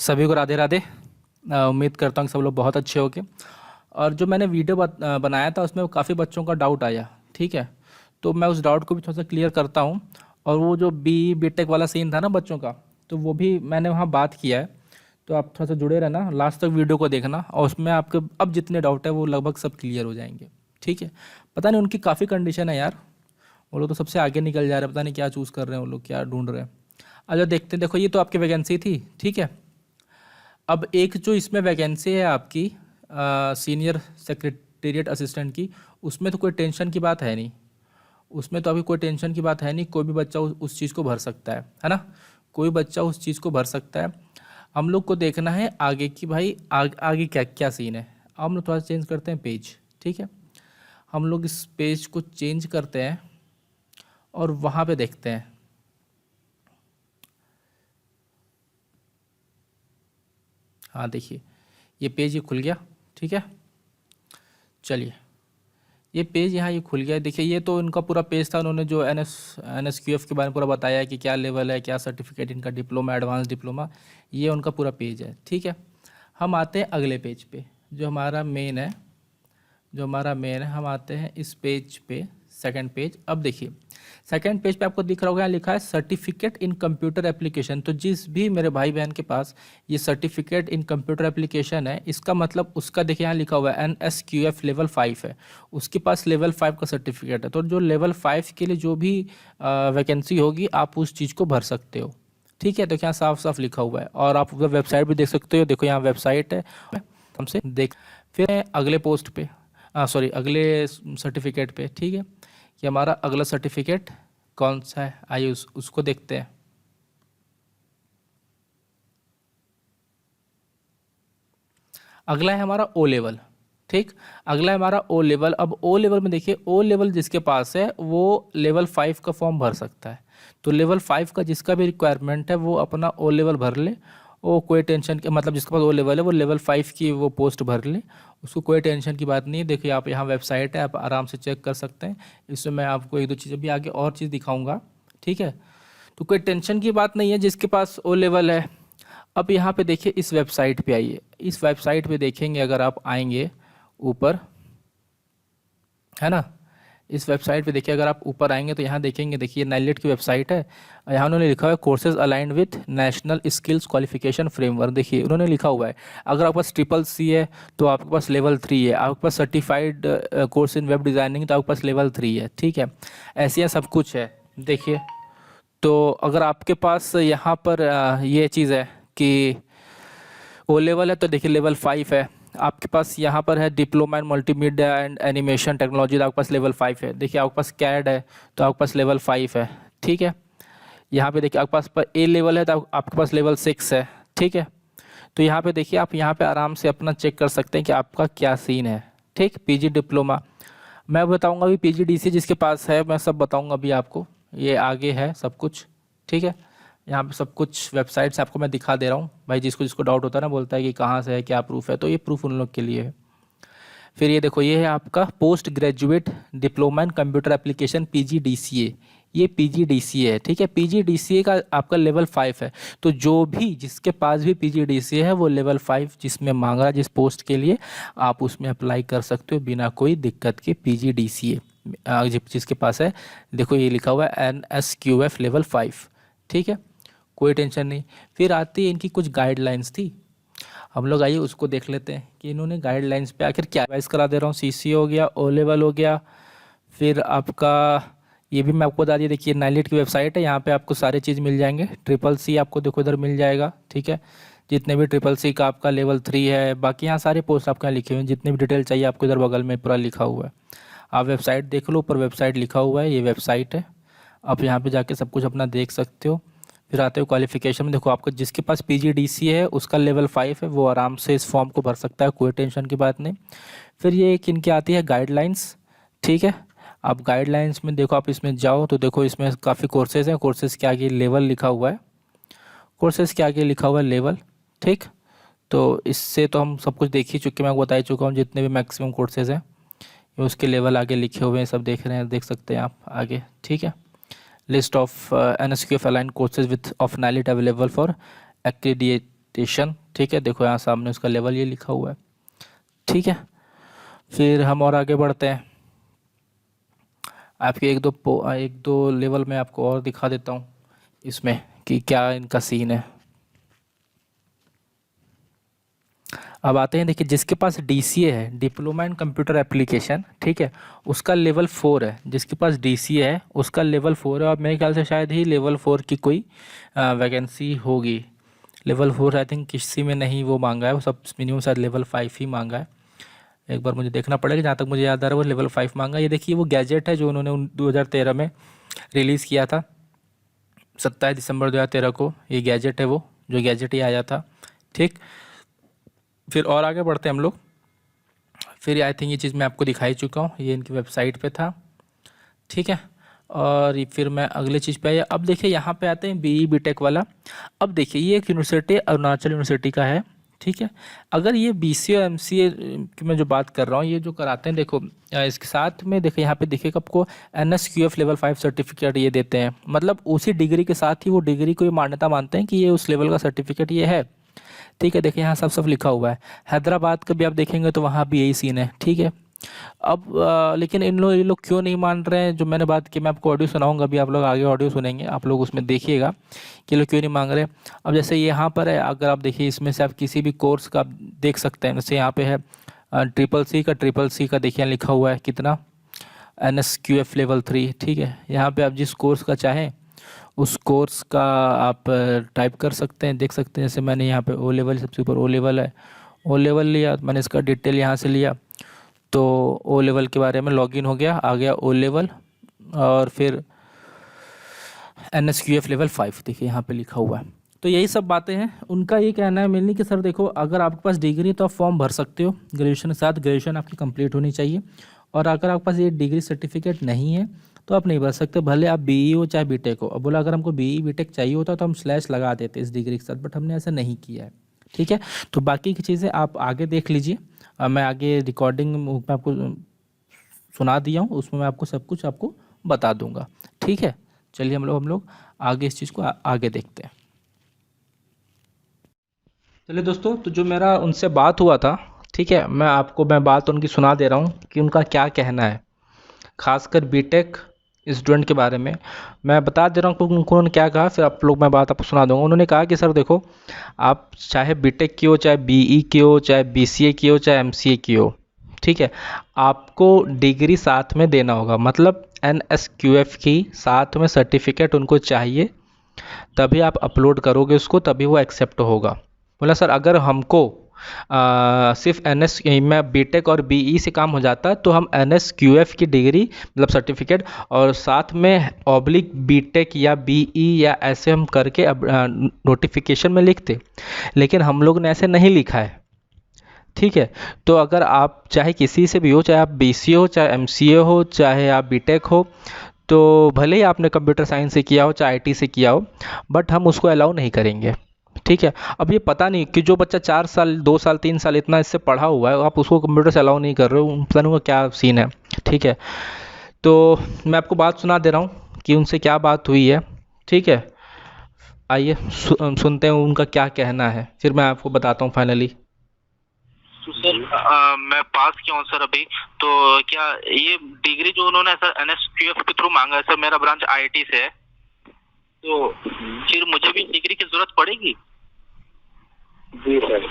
सभी को राधे राधे। उम्मीद करता हूँ कि सब लोग बहुत अच्छे होंगे। और जो मैंने वीडियो बनाया था उसमें काफ़ी बच्चों का डाउट आया, ठीक है। तो मैं उस डाउट को भी थोड़ा सा क्लियर करता हूँ। और वो जो बीटेक वाला सीन था ना बच्चों का, तो वो भी मैंने वहाँ बात किया है। तो आप थोड़ा सा जुड़े रहना, लास्ट तक वीडियो को देखना, और उसमें आपके अब जितने डाउट है वो लगभग सब क्लियर हो जाएंगे, ठीक है। पता नहीं उनकी काफ़ी कंडीशन है यार, वो लोग तो सबसे आगे निकल जा रहे हैं, पता नहीं क्या चूज़ कर रहे हैं वो लोग, क्या ढूंढ रहे हैं। अच्छा देखते हैं, देखो ये तो आपकी वैकेंसी थी, ठीक है। अब एक जो इसमें वैकेंसी है आपकी सीनियर सेक्रेटेरिएट असिस्टेंट की, उसमें तो कोई टेंशन की बात है नहीं। उसमें तो अभी कोई टेंशन की बात है नहीं, कोई भी बच्चा उस चीज़ को भर सकता है ना। कोई बच्चा उस चीज़ को भर सकता है। हम लोग को देखना है आगे की भाई, आगे क्या क्या सीन है। अब हम लोग थोड़ा चेंज करते हैं पेज, ठीक है। हम लोग इस पेज को चेंज करते हैं और वहाँ पे देखते हैं। हाँ देखिए, ये पेज ये खुल गया, ठीक है। चलिए, ये पेज यहाँ ये खुल गया। देखिए ये तो इनका पूरा पेज था, उन्होंने जो NSQF के बारे में पूरा बताया है कि क्या लेवल है, क्या सर्टिफिकेट इनका, डिप्लोमा, एडवांस डिप्लोमा, ये उनका पूरा पेज है, ठीक है। हम आते हैं अगले पेज पे, जो हमारा मेन है, हम आते हैं इस पेज पे, सेकंड पेज। अब देखिए सेकंड पेज पे आपको दिख रहा होगा, यहाँ लिखा है सर्टिफिकेट इन कंप्यूटर एप्लीकेशन। तो जिस भी मेरे भाई बहन के पास ये सर्टिफिकेट इन कंप्यूटर एप्लीकेशन है, इसका मतलब उसका देखिए यहाँ लिखा हुआ है NSQF लेवल 5 है, उसके पास लेवल 5 का सर्टिफिकेट है। तो जो लेवल 5 के लिए जो भी वैकेंसी होगी आप उस चीज़ को भर सकते हो, ठीक है। तो यहाँ साफ साफ लिखा हुआ है, और आप वेबसाइट भी देख सकते हो। देखो यहाँ वेबसाइट है, हमसे देख। फिर अगले पोस्ट पे, सॉरी अगले सर्टिफिकेट पे, ठीक है। कि हमारा अगला सर्टिफिकेट कौन सा है, आइए उसको देखते हैं। अगला है हमारा ओ लेवल, ठीक। अगला है हमारा ओ लेवल। अब ओ लेवल में देखिए, ओ लेवल जिसके पास है वो लेवल 5 का फॉर्म भर सकता है। तो लेवल 5 का जिसका भी रिक्वायरमेंट है वो अपना ओ लेवल भर ले। वो कोई टेंशन के, मतलब जिसके पास ओ लेवल है वो लेवल 5 की वो पोस्ट भर ले, उसको कोई टेंशन की बात नहीं है। देखिए आप यहाँ वेबसाइट है, आप आराम से चेक कर सकते हैं। इसमें मैं आपको एक दो चीज़ें भी आगे और चीज़ दिखाऊंगा, ठीक है। तो कोई टेंशन की बात नहीं है जिसके पास ओ लेवल है। अब यहाँ पे देखिए, इस वेबसाइट पे आइए, इस वेबसाइट पे देखेंगे अगर आप आएंगे ऊपर, है ना। इस वेबसाइट पे देखिए, अगर आप ऊपर आएंगे तो यहाँ देखेंगे, देखिए नाइलेट की वेबसाइट है। यहाँ उन्होंने लिखा हुआ है courses aligned with national skills qualification framework. देखिए उन्होंने लिखा हुआ है, अगर आपके पास CCC है तो आपके पास लेवल 3 है, आपके पास certified course in web designing तो आपके पास लेवल 3 है, ठीक है। ऐसे यहाँ सब कुछ है, देखिए। तो अगर आपके पास यहाँ पर ये चीज़ है कि ओ लेवल है, तो देखिए लेवल 5 है। आपके पास यहाँ पर है diploma in multimedia and animation technology, तो आपके पास लेवल 5 है। देखिए आपके पास कैड है तो आपके पास लेवल 5 है, ठीक है। यहाँ पे देखिए आपके पास ए लेवल है तो आपके पास लेवल 6 है, ठीक है। तो यहाँ पे देखिए, आप यहाँ पे आराम से अपना चेक कर सकते हैं कि आपका क्या सीन है, ठीक। PG डिप्लोमा मैं बताऊँगा अभी, PGDC जिसके पास है मैं सब बताऊँगा अभी आपको, ये आगे है सब कुछ, ठीक है। यहाँ पे सब कुछ वेबसाइट्स आपको मैं दिखा दे रहा हूँ भाई। जिसको जिसको डाउट होता है ना, बोलता है कि कहाँ से है, क्या प्रूफ है, तो ये प्रूफ उन लोग के लिए है। फिर ये देखो, ये है आपका post graduate diploma in computer application PGDCA, ये PGDCA है, ठीक है। PGDCA का आपका लेवल 5 है। तो जो भी जिसके पास भी PGDCA है वो लेवल 5 जिसमें मांग रहा है, जिस पोस्ट के लिए, आप उसमें अप्लाई कर सकते हो बिना कोई दिक्कत के। PGDCA जिसके पास है, देखो ये लिखा हुआ है NSQF लेवल 5, ठीक है। कोई टेंशन नहीं। फिर आती है इनकी कुछ गाइडलाइंस थी, हम लोग आइए उसको देख लेते हैं कि इन्होंने गाइडलाइंस पे आखिर क्या एडवाइस करा दे रहा हूँ। CC हो गया, ओ लेवल हो गया, फिर आपका ये भी मैं आपको बता दिया। देखिए नाइलेट की वेबसाइट है, यहाँ पे आपको सारी चीज़ मिल जाएंगे। CCC आपको देखो इधर मिल जाएगा, ठीक है। जितने भी CCC का आपका लेवल 3 है, बाकी यहाँ सारे पोस्ट आपके यहाँ लिखे हुए हैं, जितने भी डिटेल चाहिए आपको इधर बगल में पूरा लिखा हुआ है। आप वेबसाइट देख लो, ऊपर वेबसाइट लिखा हुआ है, ये वेबसाइट है। आप यहाँ पे जाके सब कुछ अपना देख सकते हो। फिर आते हो क्वालिफिकेशन में, देखो आपको जिसके पास PGDC है उसका लेवल 5 है, वो आराम से इस फॉर्म को भर सकता है, कोई टेंशन की बात नहीं। फिर ये एक इनकी आती है गाइडलाइंस, ठीक है। आप गाइडलाइंस में देखो, आप इसमें जाओ तो देखो इसमें काफ़ी कोर्सेज हैं। कोर्सेज के आगे लेवल लिखा हुआ है, कोर्सेज के आगे लिखा हुआ है लेवल, ठीक। तो इससे तो हम सब कुछ देख ही चुके, मैं बता ही चुका हूँ जितने भी मैक्सिमम कोर्सेज हैं, ये उसके लेवल आगे लिखे हुए हैं, सब देख रहे हैं, देख सकते हैं आप आगे, ठीक है। List of NSQF aligned courses with of NILET available for station, ठीक है। देखो यहाँ सामने उसका लेवल ये लिखा हुआ है, ठीक है। फिर हम और आगे बढ़ते हैं, आपके एक दो लेवल में आपको और दिखा देता हूँ इसमें कि क्या इनका सीन है। अब आते हैं, देखिए जिसके पास DCA है, डिप्लोमा इन कंप्यूटर एप्लीकेशन, ठीक है, उसका लेवल 4 है। जिसके पास DCA है उसका लेवल 4 है, और मेरे ख्याल से शायद ही लेवल 4 की कोई वैकेंसी होगी। लेवल 4 आई थिंक किसी में नहीं वो मांगा है, वो सब मिनिमम शायद लेवल 5 ही मांगा है। एक बार मुझे देखना पड़ेगा, जहाँ तक मुझे याद आ रहा है वो लेवल 5 मांगा। ये देखिए वो गैजेट है जो उन्होंने 2013 में रिलीज़ किया था, 27 दिसंबर 2013 को ये गैजेट है, वो जो गैजेट ही आया था, ठीक। फिर और आगे बढ़ते हैं हम लोग। फिर आई थिंक ये चीज़ मैं आपको दिखाई चुका हूँ, ये इनकी वेबसाइट पे था, ठीक है। और फिर मैं अगले चीज़ पे आया। अब देखिए यहाँ पे आते हैं BE BTech वाला। अब देखिए ये एक यूनिवर्सिटी अरुणाचल यूनिवर्सिटी का है, ठीक है। अगर ये BCA और MCA की मैं जो बात कर रहा हूँ, ये जो कराते हैं, देखो इसके साथ में देखिए यहाँ पे देखिएगा आपको NSQF लेवल 5 सर्टिफिकेट ये देते हैं। मतलब उसी डिग्री के साथ ही वो डिग्री को ये मान्यता मानते हैं कि ये उस लेवल का सर्टिफिकेट ये है, ठीक है। देखिए यहाँ सब सब लिखा हुआ है। हैदराबाद का भी आप देखेंगे तो वहाँ भी यही सीन है, ठीक है। अब लेकिन ये लोग क्यों नहीं मान रहे हैं, जो मैंने बात की, मैं आपको ऑडियो सुनाऊंगा, अभी आप लोग आगे ऑडियो सुनेंगे, आप लोग उसमें देखिएगा कि लोग क्यों नहीं मांग रहे। अब जैसे यहाँ पर है, अगर आप देखिए इसमें से आप किसी भी कोर्स का देख सकते हैं। जैसे यहाँ पे है ट्रिपल सी का देखिए लिखा हुआ है कितना, NSQF लेवल 3, ठीक है। यहाँ पे आप जिस कोर्स का चाहें उस कोर्स का आप टाइप कर सकते हैं, देख सकते हैं। जैसे मैंने यहाँ पे O लेवल, सबसे ऊपर O लेवल है, O लेवल लिया, मैंने इसका डिटेल यहाँ से लिया, तो O लेवल के बारे में लॉगिन हो गया, आ गया O लेवल, और फिर NSQF लेवल 5 देखिए यहाँ पे लिखा हुआ है। तो यही सब बातें हैं। उनका ये कहना है मेनली कि सर देखो, अगर आपके पास डिग्री है तो आप फॉर्म भर सकते हो, ग्रेजुएशन के साथ ग्रेजुएशन आपकी कंप्लीट होनी चाहिए। और अगर आपके पास ये डिग्री सर्टिफिकेट नहीं है तो आप नहीं भर सकते, भले आप BE हो चाहे BTech हो। अब बोला अगर हमको BE BTech चाहिए होता तो हम स्लैश लगा देते इस डिग्री के साथ, बट हमने ऐसा नहीं किया है, ठीक है। तो बाकी की चीज़ें आप आगे देख लीजिए, मैं आगे रिकॉर्डिंग में आपको सुना दिया हूँ, उसमें मैं आपको सब कुछ आपको बता दूंगा, ठीक है। चलिए हम लोग आगे इस चीज़ को आगे देखते हैं। चलिए दोस्तों, तो जो मेरा उनसे बात हुआ था, ठीक है, मैं बात उनकी सुना दे रहा हूँ कि उनका क्या कहना है, खासकर BTech स्टूडेंट के बारे में मैं बता दे रहा हूँ कि उन्होंने क्या कहा। फिर आप लोग मैं बात आपको सुना दूंगा। उन्होंने कहा कि सर देखो, आप चाहे BTech की हो, चाहे BE की हो, चाहे BCA की हो, चाहे MCA की हो, ठीक है, आपको डिग्री साथ में देना होगा। मतलब NSQF की साथ में सर्टिफिकेट उनको चाहिए, तभी आप अपलोड करोगे उसको, तभी वो एक्सेप्ट होगा। बोला सर अगर हमको सिर्फ मैं BTech और BE से काम हो जाता तो हम NSQF की डिग्री मतलब सर्टिफिकेट और साथ में ऑब्लिक BTech या BE या ऐसे हम करके अब नोटिफिकेशन में लिखते, लेकिन हम लोग ने ऐसे नहीं लिखा है, ठीक है। तो अगर आप चाहे किसी से भी हो, चाहे आप BCA हो, चाहे MCA हो, चाहे आप BTech हो, तो भले ही आपने कंप्यूटर साइंस से किया हो चाहे IT से किया हो, बट हम उसको अलाउ नहीं करेंगे, ठीक है। अब ये पता नहीं कि जो बच्चा 4 साल 2 साल 3 साल इतना इससे पढ़ा हुआ है, आप उसको कंप्यूटर से अलाउ नहीं कर रहे हो, पता नहीं क्या सीन है, ठीक है। तो मैं आपको बात सुना दे रहा हूँ कि उनसे क्या बात हुई है, ठीक है। आइए सुनते हैं उनका क्या कहना है, फिर मैं आपको बताता हूँ फाइनली। तो सर मैं पास किया हूँ सर अभी, तो क्या ये डिग्री जो उन्होंने सर NSQF के थ्रू मांगा है, सर मेरा ब्रांच IIT से है, तो फिर मुझे भी डिग्री की जरूरत पड़ेगी? जी सर,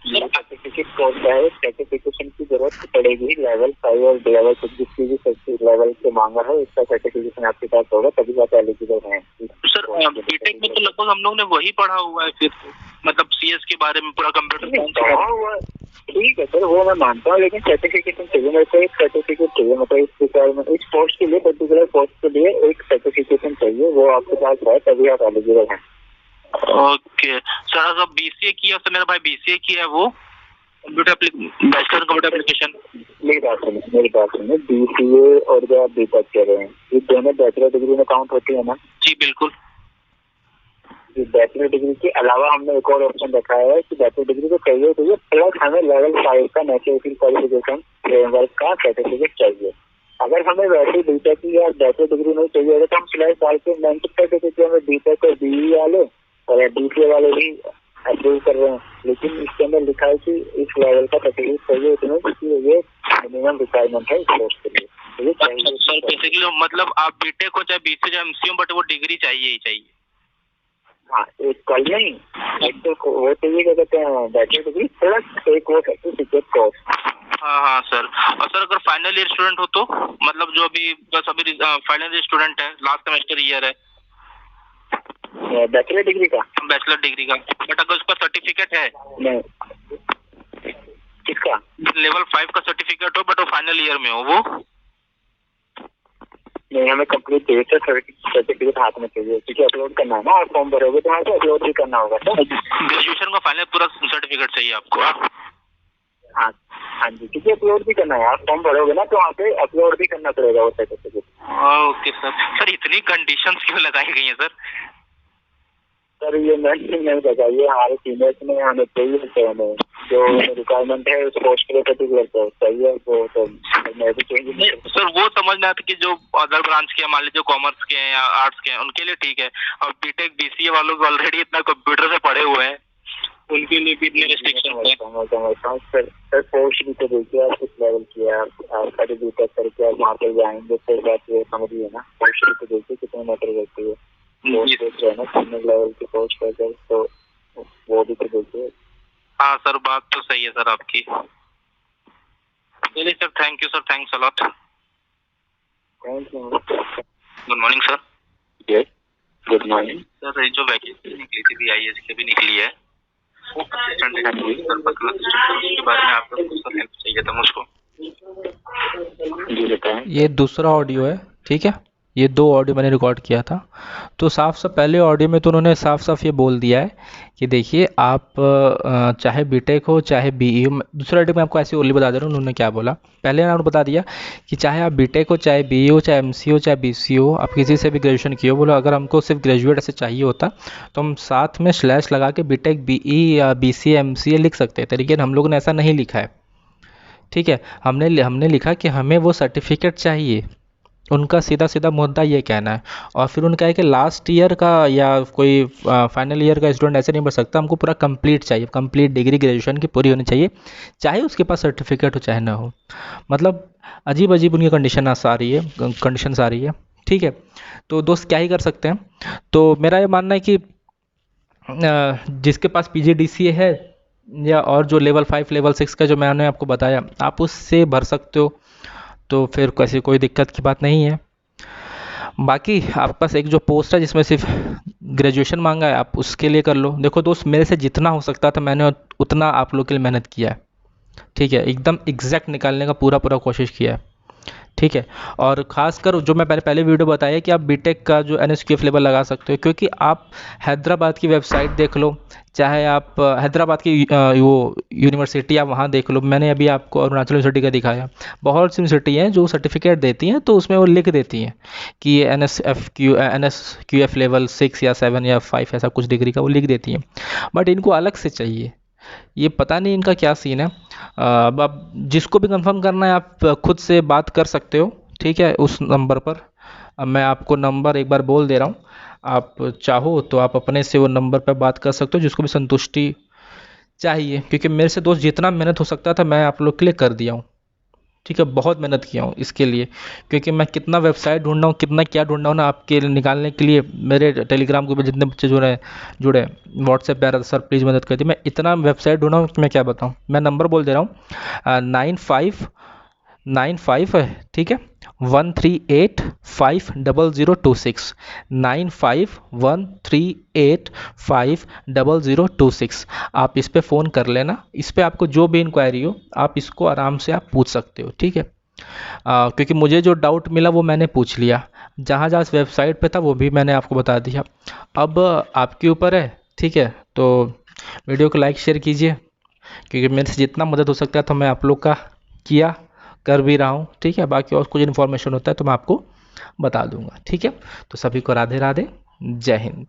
सर्टिफिकेट कोर्स है, सर्टिफिकेशन की जरूरत पड़ेगी। लेवल 5 और लेवल 6 जिसकी भी लेवल से मांगा है उसका सर्टिफिकेशन आपके पास होगा, तभी आप एलिजिबल हैं। सर BTech में तो लगभग हम लोग ने वही पढ़ा हुआ है, फिर मतलब CS के बारे में पूरा कंप्यूटर। ठीक है सर, वो मैं मानता हूँ, लेकिन सर्टिफिकेशन चाहिए मेरे को, एक सर्टिफिकेट चाहिए। मतलब इस रिक्वायरमेंट, इस पोस्ट के लिए, पर्टिकुलर पोस्ट के लिए एक सर्टिफिकेशन चाहिए, वो आपके पास है तभी आप एलिजिबल हैं। ओके सर, अगर BCA किया तो मेरा भाई BCA किया है, वो कंप्यूटर बैचलर कंप्यूटर एप्लीकेशन। मेरी बात सुनिए, BCA और जो आप BTech कर रहे हैं, ये दोनों बैचलर डिग्री में काउंट होती है ना? जी बिल्कुल। बैचलर डिग्री के अलावा हमने एक और ऑप्शन रखा है कि बैचलर डिग्री तो चाहिए प्लस हमें लेवल 5 का नेशनल क्वालिफिकेशन फ्रेमवर्क का सर्टिफिकेट चाहिए। अगर हमें वैसे BTech की या बैचलर डिग्री नहीं चाहिए तो हम स्लैश डाल के मेंटर सर्टिफिकेट में BTech और BE वाले और BCA वाले भी रहे हैं, लेकिन इसके अंदर लिखा है कि इस लेवल का सर्टिफिकेट चाहिए इतने, क्योंकि ये मिनिमम रिक्वायरमेंट है इस कोर्स के लिए, तो ये चाहिए। सर बेसिकली मतलब आप बीटेक हो चाहे बीसी चाहे एमसीयू, बट वो डिग्री चाहिए ही चाहिए। हाँ, एक कॉल नहीं, एक तो वो चाहिए, क्या कहते हैं, बैचलर डिग्री प्लस एक वो सर्टिफिकेट कोर्स। हाँ सर। और सर अगर फाइनल ईयर स्टूडेंट हो तो मतलब जो अभी बस अभी फाइनल ईयर स्टूडेंट है, लास्ट सेमेस्टर ईयर है बैचलर डिग्री का, बट अगर उसका सर्टिफिकेट है, नहीं किसका, लेवल 5 का सर्टिफिकेट हो, बट वो फाइनल ईयर में हो, वो नहीं, हमें कंप्लीट चाहिए सर, सर्टिफिकेट हाथ में चाहिए, क्योंकि अपलोड करना है ना, आप फॉर्म भरोगे तो वहाँ से अपलोड भी करना होगा सर। ग्रेजुएशन का फाइनल पूरा सर्टिफिकेट चाहिए आपको? हाँ हाँ जी, क्योंकि अपलोड भी करना है, आप फॉर्म भरोगे ना तो वहाँ पे अपलोड भी करना पड़ेगा वो सर्टिफिकेट। ओके सर इतनी कंडीशंस क्यों लगाई गई हैं सर? सर ये नहीं पता, ये हमारे सीनियर्स ने हमें चाहिए, तो हमें जो रिक्वायरमेंट है उस पोस्ट के लिए सर्टिफिकेट तो चाहिए, तो मैं भी चाहिए। सर वो समझ में आता कि जो अदर ब्रांच के, मान लीजिए कॉमर्स के हैं या आर्ट्स के हैं, उनके लिए ठीक है, और बीटेक बीसीए वालों को ऑलरेडी इतना कंप्यूटर से पढ़े हुए हैं, उनके लिए भी इतने रिस्ट्रिक्शन है। समझता हूँ सर पोस्ट भी तो देखिए आप किस लेवल की है, आप सारी बीटेक करके आप वहाँ पे जाएंगे, फिर बात ये समझिए ना, पोस्ट भी तो देखिए कितने मैटर करती है, पोस्ट देख रहे हैं ना कितने लेवल की पोस्ट है, तो वो भी तो देखिए। हाँ सर बात तो सही है सर आपकी। चलिए sir, thank you sir, thanks a lot. Thank you. Good morning sir. Yes good morning sir. जो वैकेंसी निकली थी BIS की भी निकली है, वो उसके बारे में आपका कुछ हेल्प चाहिए था मुझको। जी बताएं। ये दूसरा ऑडियो है, ठीक है, ये 2 ऑडियो मैंने रिकॉर्ड किया था। तो साफ पहले ऑडियो में तो उन्होंने साफ ये बोल दिया है कि देखिए आप चाहे बीटेक हो चाहे BE हो, दूसरा ऑडियो में आपको ऐसे ओनली बता दे रहा हूँ उन्होंने क्या बोला। पहले उन्होंने बता दिया कि चाहे आप बीटेक हो चाहे BE हो चाहे MC हो चाहे BC हो, आप किसी से भी ग्रेजुएशन किए हो, बोलो अगर हमको सिर्फ ग्रेजुएट से चाहिए होता तो हम साथ में स्लैश लगा के बीटेक BE या BCA MCA लिख सकते थे, लेकिन हम लोगों ने ऐसा नहीं लिखा है, ठीक है। हमने लिखा कि हमें वो सर्टिफिकेट चाहिए, उनका सीधा मुद्दा ये कहना है। और फिर उनका है कि लास्ट ईयर का या कोई फाइनल ईयर का स्टूडेंट ऐसे नहीं बढ़ सकता, हमको पूरा कंप्लीट चाहिए, कंप्लीट डिग्री ग्रेजुएशन की पूरी होनी चाहिए, चाहे उसके पास सर्टिफिकेट हो चाहे ना हो। मतलब अजीब उनकी कंडीशंस आ रही है, ठीक है। तो दोस्त क्या ही कर सकते हैं। तो मेरा ये मानना है कि जिसके पास PGDCA है या और जो लेवल 5 लेवल 6 का जो मैंने आपको बताया, आप उससे भर सकते हो, तो फिर कैसे कोई दिक्कत की बात नहीं है। बाकी आपके पास एक जो पोस्ट है जिसमें सिर्फ ग्रेजुएशन मांगा है, आप उसके लिए कर लो। देखो दोस्त, मेरे से जितना हो सकता था मैंने उतना आप लोग के लिए मेहनत किया है, ठीक है, एकदम एग्जैक्ट निकालने का पूरा कोशिश किया है, ठीक है। और ख़ासकर जो मैं पहले वीडियो बताया कि आप बीटेक का जो NSQF लेवल लगा सकते हो, क्योंकि आप हैदराबाद की वेबसाइट देख लो, चाहे आप हैदराबाद की वो यूनिवर्सिटी आप वहाँ देख लो। मैंने अभी आपको अरुणाचल यूनिवर्सिटी का दिखाया, बहुत सी यूनिवर्सिटी हैं जो सर्टिफिकेट देती हैं, तो उसमें वो लिख देती हैं कि NSQF लेवल 6 या 7 या 5 ऐसा कुछ डिग्री का वो लिख देती हैं, बट इनको अलग से चाहिए। ये पता नहीं इनका क्या सीन है। अब आप जिसको भी कंफर्म करना है आप खुद से बात कर सकते हो, ठीक है, उस नंबर पर। अब मैं आपको नंबर एक बार बोल दे रहा हूँ, आप चाहो तो आप अपने से वो नंबर पर बात कर सकते हो, जिसको भी संतुष्टि चाहिए, क्योंकि मेरे से दोस्त जितना मेहनत हो सकता था मैं आप लोग के लिए कर दिया हूँ, ठीक है। बहुत मेहनत किया हूँ इसके लिए, क्योंकि मैं कितना वेबसाइट ढूंढा हूँ, कितना क्या ढूंढा हूँ ना आपके निकालने के लिए। मेरे टेलीग्राम ग्रुप में जितने बच्चे जुड़े व्हाट्सएप पे आ रहा था, सर प्लीज़ मदद कर दी। मैं इतना वेबसाइट ढूंढा हूँ कि मैं क्या बताऊँ। मैं नंबर बोल दे रहा हूँ 9595 है, ठीक है, 1385026 9513850026। आप इस पे फ़ोन कर लेना, इस पे आपको जो भी इंक्वायरी हो आप इसको आराम से आप पूछ सकते हो, ठीक है। क्योंकि मुझे जो डाउट मिला वो मैंने पूछ लिया, जहाँ इस वेबसाइट पे था वो भी मैंने आपको बता दिया। अब आपके ऊपर है, ठीक है। तो वीडियो को लाइक शेयर कीजिए, क्योंकि मेरे से जितना मदद हो सकता है तो मैं आप लोग का कर भी रहा हूँ, ठीक है। बाकी और कुछ इन्फॉर्मेशन होता है तो मैं आपको बता दूंगा, ठीक है। तो सभी को राधे राधे, जय हिंद।